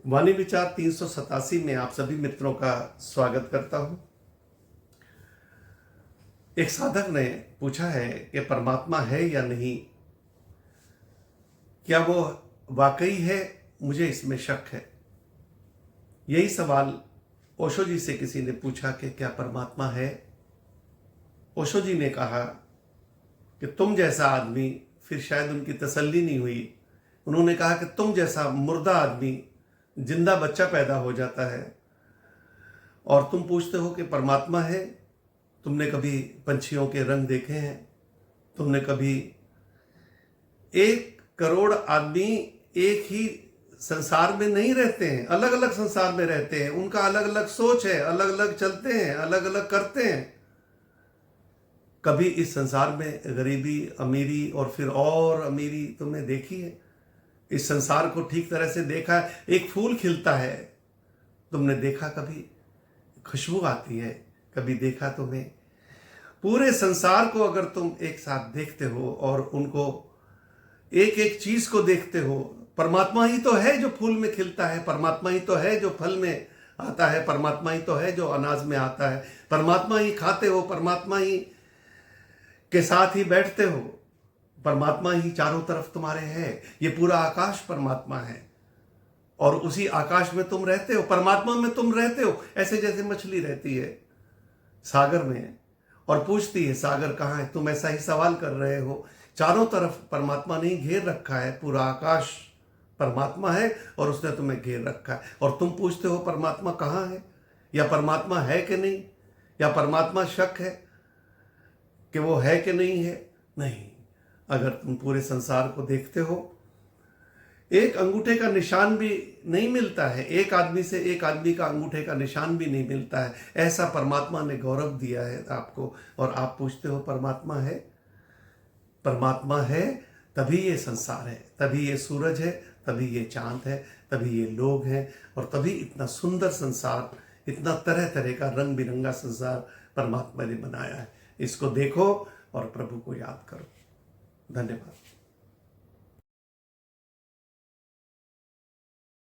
वाणी विचार 387 में आप सभी मित्रों का स्वागत करता हूं। एक साधक ने पूछा है कि परमात्मा है या नहीं, क्या वो वाकई है? मुझे इसमें शक है। यही सवाल ओशो जी से किसी ने पूछा कि क्या परमात्मा है। ओशो जी ने कहा कि तुम जैसा आदमी, फिर शायद उनकी तसल्ली नहीं हुई। उन्होंने कहा कि तुम जैसा मुर्दा आदमी जिंदा बच्चा पैदा हो जाता है और तुम पूछते हो कि परमात्मा है। तुमने कभी पंछियों के रंग देखे हैं? तुमने कभी 1 करोड़ आदमी एक ही संसार में नहीं रहते हैं, अलग अलग संसार में रहते हैं। उनका अलग अलग सोच है, अलग अलग चलते हैं, अलग अलग करते हैं। कभी इस संसार में गरीबी, अमीरी और फिर और अमीरी तुमने देखी है? इस संसार को ठीक तरह से देखा है? एक फूल खिलता है, तुमने देखा कभी? खुशबू आती है, कभी देखा तुम्हें? पूरे संसार को अगर तुम एक साथ देखते हो और उनको एक एक चीज को देखते हो, परमात्मा ही तो है जो फूल में खिलता है, परमात्मा ही तो है जो फल में आता है, परमात्मा ही तो है जो अनाज में आता है, परमात्मा ही खाते हो, परमात्मा ही के साथ ही बैठते हो, परमात्मा ही चारों तरफ तुम्हारे है। ये पूरा आकाश परमात्मा है और उसी आकाश में तुम रहते हो, परमात्मा में तुम रहते हो। ऐसे जैसे मछली रहती है सागर में और पूछती है सागर कहाँ है, तुम ऐसा ही सवाल कर रहे हो। चारों तरफ परमात्मा ने घेर रखा है, पूरा आकाश परमात्मा है और उसने तुम्हें घेर रखा है और तुम पूछते हो परमात्मा कहाँ है, या परमात्मा है कि नहीं, या परमात्मा शक है कि वो है कि नहीं है। नहीं, अगर तुम पूरे संसार को देखते हो, एक अंगूठे का निशान भी नहीं मिलता है, एक आदमी से एक आदमी का अंगूठे का निशान भी नहीं मिलता है। ऐसा परमात्मा ने गौरव दिया है आपको और आप पूछते हो परमात्मा है। परमात्मा है तभी ये संसार है, तभी ये सूरज है, तभी ये चांद है, तभी ये लोग हैं और तभी इतना सुंदर संसार, इतना तरह तरह का रंग बिरंगा संसार परमात्मा ने बनाया है। इसको देखो और प्रभु को याद करो। धन्यवाद।